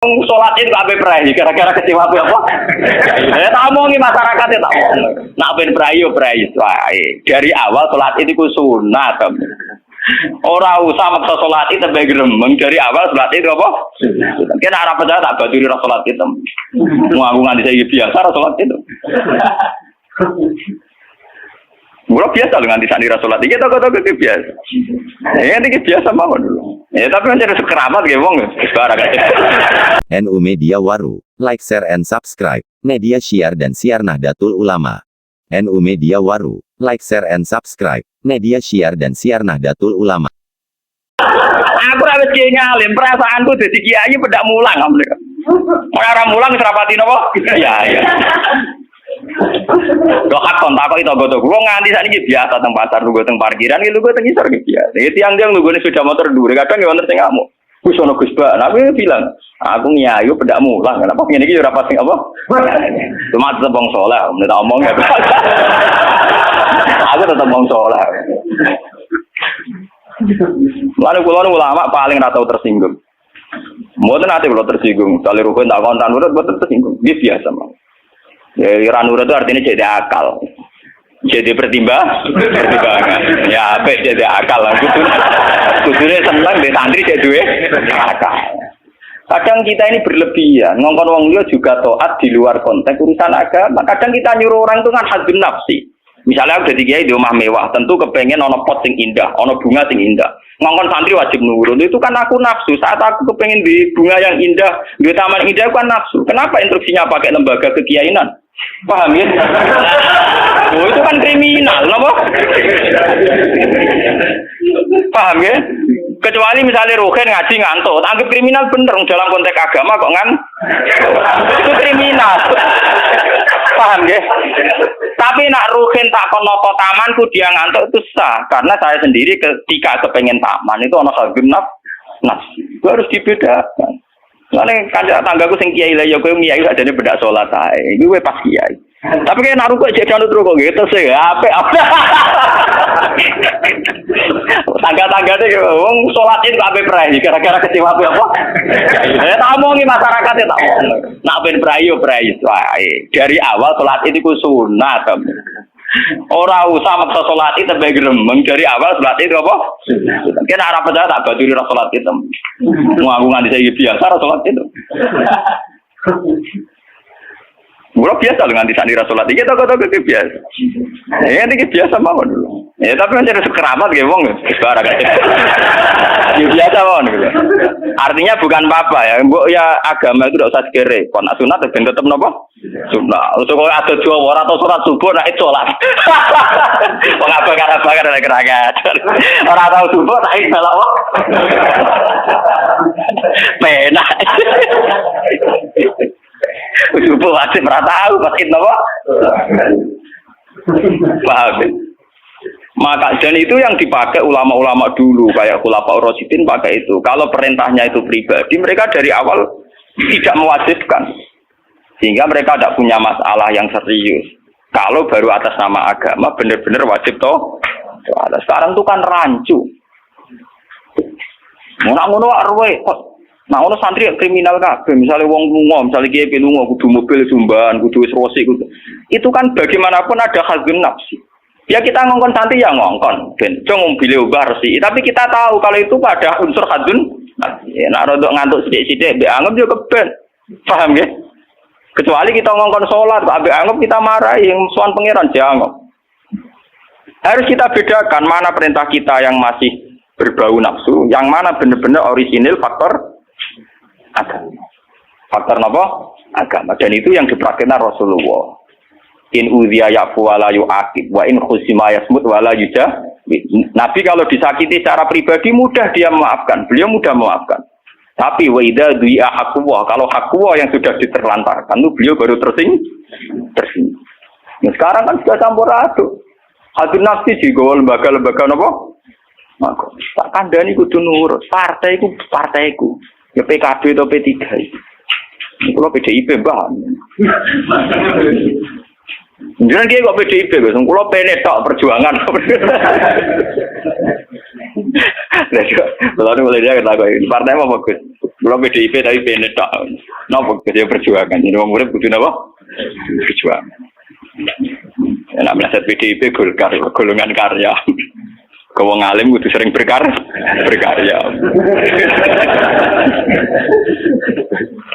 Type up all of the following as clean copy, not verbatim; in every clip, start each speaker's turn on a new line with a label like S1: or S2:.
S1: Sholat itu abe prai, gara-gara kecewa apa? Ya tak omongi masyarakatnya tak omong. Nak ben prai yo prai. Dari awal sholat itu ku sunat. Ora usah maksa sholat itu sebagai gremeng dari awal sholat itu apa? Kena arah percaya tak baturi sholat itu. Mau aku nganti saya biasa sholat itu. Mula biasa dengan di sana sholat iki toko-toko itu biasa. Ya ini biasa mawon dulu. Ya tapi kan jadi sekeramat ge wong sekarang.
S2: NU Media Waru, like, share and subscribe. Media Syiar dan Siar Nahdlatul Ulama. NU Media Waru, like, share and subscribe. Media Syiar dan Siar Nahdlatul Ulama.
S1: Aku ora wis ngalim, perasaanku dadi kiai pedak mulang amble. Ora mulang serapati napa? Iya. Kok kon takok itu goto gua nganti sakniki biasa teng pasar lugu teng parkiran iki lugu teng isor iki biasa. Iki tiang-tiang lugune sepeda motor dhuwur kadang ya wonten sing ngamuk. Wis ono Gus Ba, aku bilang, aku nyayu pedak mulang. Kenapa ngene iki ora pasti apa? Cuma tetep wong saleh, nek omong ya. Aku tetep wong saleh. Lalu kula ulama paling ora tau tersinggung. Mboten ate kula tersinggung, kali rukun tak kontan urut mboten tersinggung. Iki biasa mah. Ya, ranura itu artinya jadi akal, jadi pertimbangan. Ya, apa jadi akal lah. Kudune seneng deh santri jadi duwe akal. Kadang kita ini berlebihan, ngongkon wong liya juga taat di luar konteks urusan agama. Kadang kita nyuruh orang itu kan hadzun nafsi. Misalnya aku jadi kiai di rumah mewah, tentu kepengen ono pot sing indah, ono bunga sing indah. Ngongkon santri wajib nurut. Itu kan aku nafsu. Saat aku kepengen di bunga yang indah, di taman indah, aku kan nafsu. Kenapa instruksinya pakai lembaga kekiainan? Paham ya? Oh, itu kan kriminal, apa? Paham ya? Kecuali misalnya Ruhin ngaji ngantuk, anggap kriminal bener dalam konteks agama kok itu kriminal. Paham ya? Tapi nak Ruhin tak konoto tamanku dia ngantuk itu sah, karena saya sendiri ketika kepengen taman itu ono hadzun nafsi. Itu harus dibedakan. Soalnya kanjeng tanggaku sing kiai lah ya kowe miyai adane bedak salat ae. Iki kowe pas kiai. Tapi kayak naruh kok jek terus kok gitu sih. Apik. Tangga-tanggane wong salat itu ape prai gara-gara kecewa apa? Ya tak omongi masyarakatnya tak omong. Nak ben prai yo prai wae. Dari awal salat itu ku sunat. Ora usah maksa sholat itu sebagai gremeng dari awal sholat itu apa? Kena arah percaya tak baturi sholat itu. Mau aku nganti saya biasa sholat itu. Mula biasa dengan di sana sholat itu toko-toko itu biasa. Ya ini biasa mawon dulu. Ya tapi kan jadi sekeramat ge wong sekarang. Ya biasa mawon gitu. Artinya bukan apa-apa ya. Mbok ya agama itu tidak usah dikere. Kon sunat ben tetep napa? Sunat. Terus kok ada Jawa ora tau salat subuh nek salat. Wong abang-abang ada gerakan. Ora tau subuh tak salat wae. Penak. Subuh wajib ora tahu pas itu napa? Paham. Maka dan itu yang dipakai ulama-ulama dulu kayak Khulafaur Rasyidin pakai itu. Kalau perintahnya itu pribadi, mereka dari awal tidak mewajibkan. Sehingga mereka tidak punya masalah yang serius. Kalau baru atas nama agama benar-benar wajib toh. Sekarang itu kan rancu. Ngono arwe kok. Nah, ono santri kriminal kabeh, misalnya wong lunga, misalnya kiai lunga kudu mobil sumban, kudu wis rosi kudu. Itu kan bagaimanapun ada hadzun nafsi. Ya kita ngongkon santri ya ngongkon, ben cung mobil ubah resi. Tapi kita tahu kalau itu pada unsur hadzun nafsi. Nek rodok ngantuk sithik-sithik mbek anggap yo keben. Paham nggih? Kecuali kita ngongkon salat, mbek anggap kita marahi yang sowan pangeran jangan. Harus kita bedakan mana perintah kita yang masih berbau nafsu, yang mana benar-benar orisinil faktor agama. Faktor apa? Agama. Dan itu yang dipraktikkan Rasulullah. In udhiya yafu wala yu'aqib wa in khusima yasmut wala yujah. Nabi kalau disakiti secara pribadi mudah dia memaafkan. Beliau mudah memaafkan. Tapi wa idza du'a haqqullah, kalau haqqullah yang sudah diterlantarkan itu beliau baru tersinggung. Nah, sekarang kan sudah campur aduk. Hadzun nafsi juga lembaga-lembaga napa? Maka tak kandhani kudu nurut. Partaiku. Ya PKB atau P3 itu. Kalau PDIP mbah. Jangan dia kok PDIP, Gus. Kalau PNS tok perjuangan. Lah, kalau mulai dia kata partai apa Gus? Kalau PDIP tapi benet tak. Napa kerja perjuangan. Ini wong urip kudu napa? Perjuangan. Ya nak meleset PDIP Golkar, golongan karya. Kau ngalim kudu sering berkarya.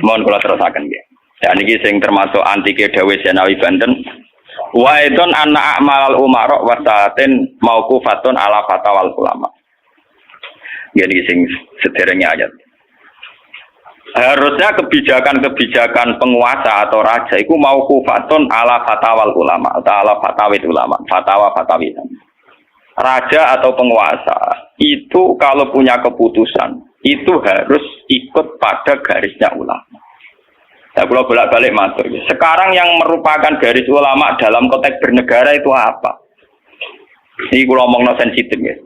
S1: Mohon kula terusaken nggih. Ya niki sing termasuk antike dawuh Senawi Banten. Wa idon anna a'mal umara wa sa'atin mauqufatun ala fatawal ulama. Jadi sing sederenge ayat. Harusnya kebijakan-kebijakan penguasa atau raja itu mauqufatun ala fatawal ulama atau ala fatawid ulama, fatwa-fatwi. Raja atau penguasa itu kalau punya keputusan itu harus ikut pada garisnya ulama. Ya, kalau bolak-balik matur. Sekarang yang merupakan garis ulama dalam konteks bernegara itu apa? Ini kalau ngomong sensitif ya.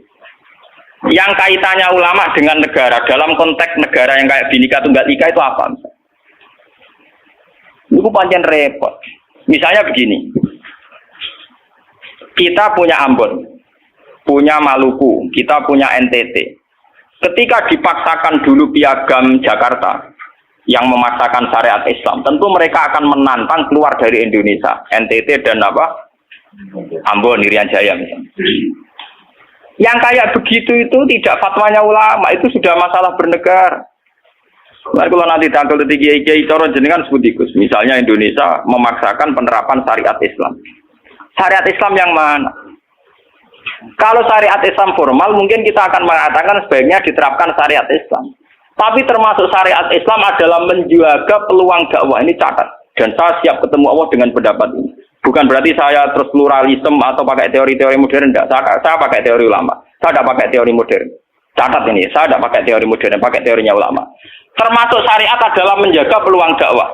S1: Yang kaitannya ulama dengan negara dalam konteks negara yang kayak Bhinneka Tunggal Ika itu apa? Itu pancen repot. Misalnya begini, kita punya Ambon, punya Maluku, kita punya NTT. Ketika dipaksakan dulu piagam Jakarta yang memaksakan syariat Islam, tentu mereka akan menantang keluar dari Indonesia, NTT dan apa? Ambon, Irian Jaya misalnya. Yang kayak begitu itu tidak fatwanya ulama, itu sudah masalah bernegara. Nah, kalau nanti tanggal kiai cara jenengan sebut ikus. Misalnya Indonesia memaksakan penerapan syariat Islam. Syariat Islam yang mana? Kalau syariat Islam formal mungkin kita akan mengatakan sebaiknya diterapkan syariat Islam. Tapi termasuk syariat Islam adalah menjaga peluang dakwah, ini catat. Dan saya siap ketemu Allah dengan pendapat ini. Bukan berarti saya terus pluralisme atau pakai teori-teori modern, enggak. Saya pakai teori ulama. Saya tidak pakai teori modern. Catat ini, saya tidak pakai teori modern, pakai teorinya ulama. Termasuk syariat adalah menjaga peluang dakwah.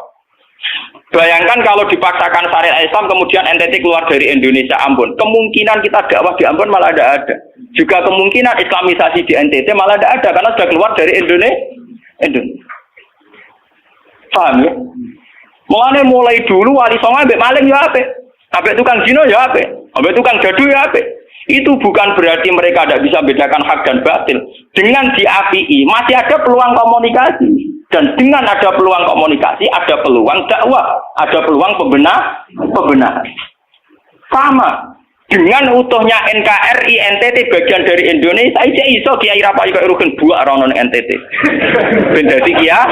S1: Bayangkan kalau dipaksakan syariat Islam kemudian NTT keluar dari Indonesia, Ambon. Kemungkinan kita dakwah di Ambon malah tidak ada. Juga kemungkinan Islamisasi di NTT malah tidak ada karena sudah keluar dari Indonesia. Paham ya? Mulai dulu wali songo ambek maling ya apik. Ambek tukang zina ya apik. Ambek tukang gaduh ya apik. Itu bukan berarti mereka tidak bisa bedakan hak dan batil. Dengan diapii masih ada peluang komunikasi. Dan dengan ada peluang komunikasi, ada peluang dakwah, ada peluang pembenahan. Sama. Dengan utuhnya NKRI, NTT bagian dari Indonesia, aja iso Kiai Rapai kok rugen buak rono NTT. Ben dadi ya.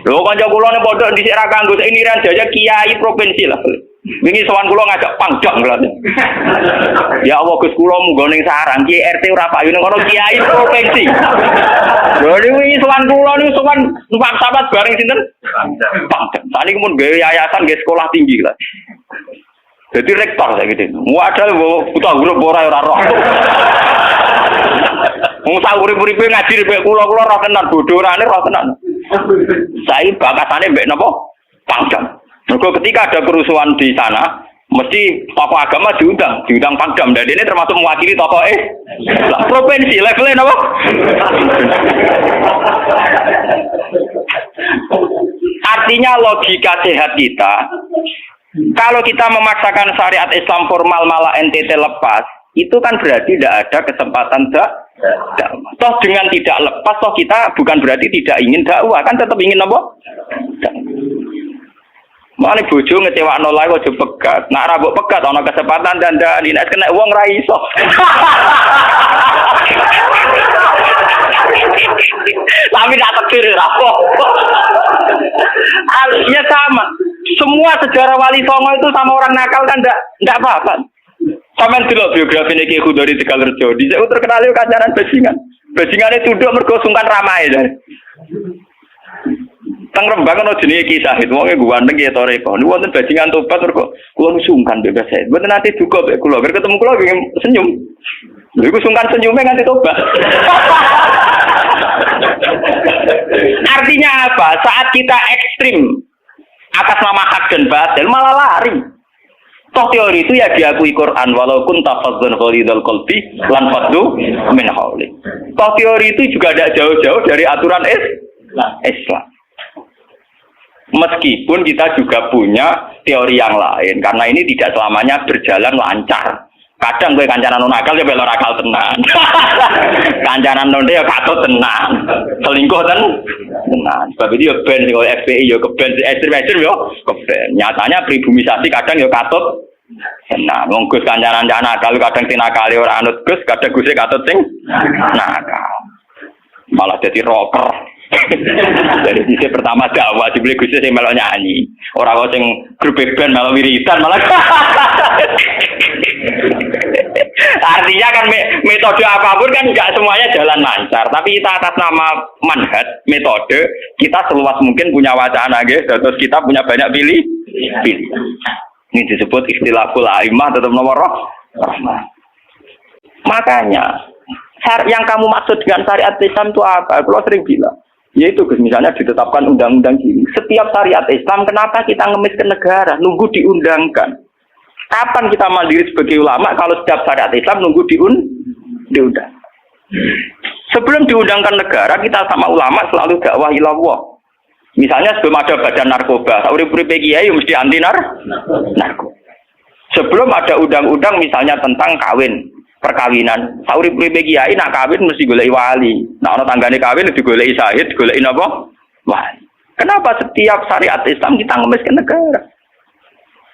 S1: Lho kanca kula nek pondok dhisik ra kanggo ini Irian Jaya kiai provinsi lah. Wingi sowan kula ngajak pangdam kula. Ya Allah Gus kula munggo ning sarang Kiai RT ora payu ning kono kiai provinsi. Lho wingi sowan kula niku sowan numpak sahabat bareng sinten? Pangdam. Saniki mun gawe yayasan nggih sekolah tinggi lah. Jadi rektor saya gitu. Wadah buta huruf ora roh. Wong sak urip-uripe ngaji mek kula roh tenan bodorane roh tenan. Saya bakatane mbek napa? Pangdam. Mergo ketika ada kerusuhan di sana, mesti tokoh agama diundang Pangdam. Dan ini termasuk mewakili tokoh provinsi levelnya napa? Artinya logika sehat kita, kalau kita memaksakan syariat Islam formal malah NTT lepas, itu kan berarti tidak ada kesempatan dakwah. Toh dengan tidak lepas, toh kita bukan berarti tidak ingin dakwah, kan tetap ingin apa? Mane bojo ngecewakno lae aja pegat. Nak ra mbok pegat ana kesempatan dandani nek kena wong ra iso. Tapi tak takdir ra apa. Artinya sama. Semua sejarah Wali Songo itu sama orang nakal kan enggak apa-apa. Sampeyan delok biografi Ki Khudori Tegalrejo. Dhisik terkenal yo kancaran bajingan. Bajingane tunduk mergo sungkan ramae. Teng Rembang ana jenenge Ki Sahid, wonge ganteng ya toreko. Niku wonten bajingan tobat kok kula sungkan bebas saya. Mboten nate duka mek kula, ketemu kula pengen senyum. Lha iku sungkan senyume nganti tobat. Artinya apa? Saat kita ekstrim atas nama hak dan batil malah lari. Toh teori itu ya diakui Quran walaupun tafazzun ghalidul qalbi lan faddu min haulik. Toh teori itu juga tidak jauh-jauh dari aturan Islam. Meskipun kita juga punya teori yang lain, karena ini tidak selamanya berjalan lancar. Kadang gue kancanan non akal ya belok akal tenan. Kancanan non ya katut tenan. Selingkuh tenan. Sebab itu ya ben sing FPI ya keben ekstrem yo keben. Nyatanya pribumisasi kadang ya katut tenan. Wong Gus kancanan nakal kadang tinakali ora anut Gus, kadang Gus katut sing nakal. Malah jadi rocker. Dari sisi pertama dakwah dibeli Gus sing melok nyanyi. Ora kok sing grup band melok wiridan malah. Artinya kan metode apapun kan nggak semuanya jalan lancar, tapi kita atas nama manhaj metode kita seluas mungkin punya wacana terus kita punya banyak pilih. Ini disebut istilahul aimah tetap nomor rahmah. Makanya yang kamu maksud dengan syariat Islam itu apa? Kalau sering bilang, yaitu misalnya ditetapkan undang-undang gini. Setiap syariat Islam kenapa kita ngemis ke negara nunggu diundangkan? Kapan kita mandiri sebagai ulama kalau setiap syariat Islam nunggu diundang? Sebelum diundangkan negara, kita sama ulama selalu dakwah ilallah. Misalnya sebelum ada badan narkoba, urip-uripe kiai mesti anti narkoba. Sebelum ada undang-undang misalnya tentang kawin, perkawinan, urip-uripe kiai nak kawin mesti goleki wali. Nah ana tanggane kawin digoleki syahid, digoleki napa? Wali. Kenapa setiap syariat Islam kita ngemis ke negara?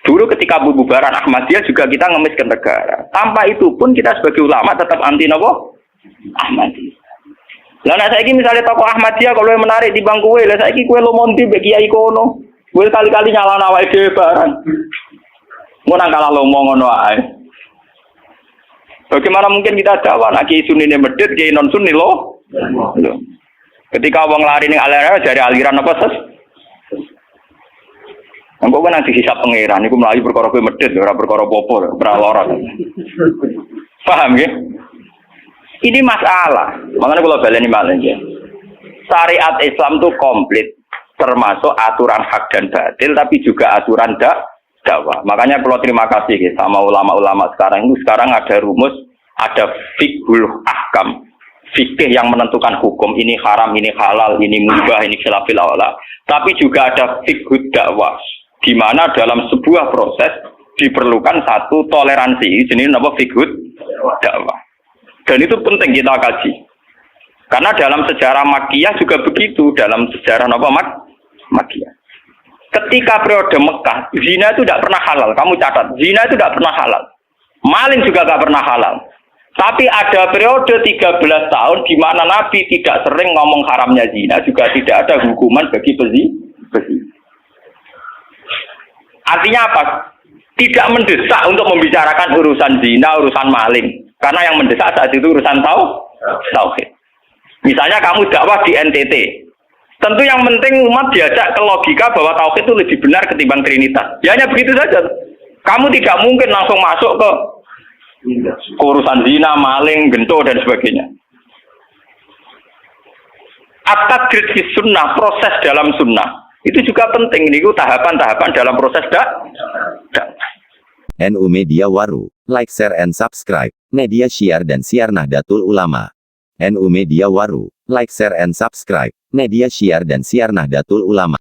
S1: Dulu ketika pembubaran Ahmadiyah juga kita ngemis ke negara. Tanpa itu pun kita sebagai ulama tetap anti nopo Ahmadiyah. Lah nek saiki misalnya tokoh Ahmadiyah kalau yang menarik di bangku lah saiki kowe lomonti mbek kiai kono. Kowe kali-kali nyalahno awake dhewe barang. Ngono kalah lomong ngono ae. Bagaimana mungkin kita dakwah nek kiai sunine medhit, kiai non sunni lo? Ketika wong lari ning aliran dari aliran apa ses? Engko kan nanti hisab pangeran iku mlayu perkara kowe medhit ora perkara apa-apa, ora lara. Paham nggih? Ini masalah. Makanya kalau baleni malih nggih. Syariat Islam itu komplit, termasuk aturan hak dan batil tapi juga aturan dakwah. Makanya kalau terima kasih sama ulama-ulama sekarang itu sekarang ada rumus, ada fiqhul ahkam. Fikih yang menentukan hukum ini haram, ini halal, ini mubah, ini khilafil aula. Tapi juga ada fiqhud dakwah. Di mana dalam sebuah proses diperlukan satu toleransi, jenis apa fiqhud dakwah. Dan itu penting kita kaji. Karena dalam sejarah Makkiyah juga begitu, dalam sejarah apa Makkiyah. Ketika periode Mekah, zina itu tidak pernah halal. Kamu catat, zina itu tidak pernah halal. Maling juga tidak pernah halal. Tapi ada periode 13 tahun di mana Nabi tidak sering ngomong haramnya zina, juga tidak ada hukuman bagi pezina. Artinya apa? Tidak mendesak untuk membicarakan urusan zina, urusan maling. Karena yang mendesak saat itu urusan tauhid. Misalnya kamu dakwah di NTT. Tentu yang penting umat diajak ke logika bahwa tauhid itu lebih benar ketimbang trinitas. Ya hanya begitu saja. Kamu tidak mungkin langsung masuk ke urusan zina, maling, gento, dan sebagainya. At-tadrid fi sunnah, proses dalam sunnah. Itu juga penting, ini tahapan-tahapan dalam proses
S2: NU Media Waru, like, share, and subscribe. Media Syiar dan Siar Nahdlatul Ulama. NU Media Waru, like, share, and subscribe. Media Syiar dan Siar Nahdlatul Ulama.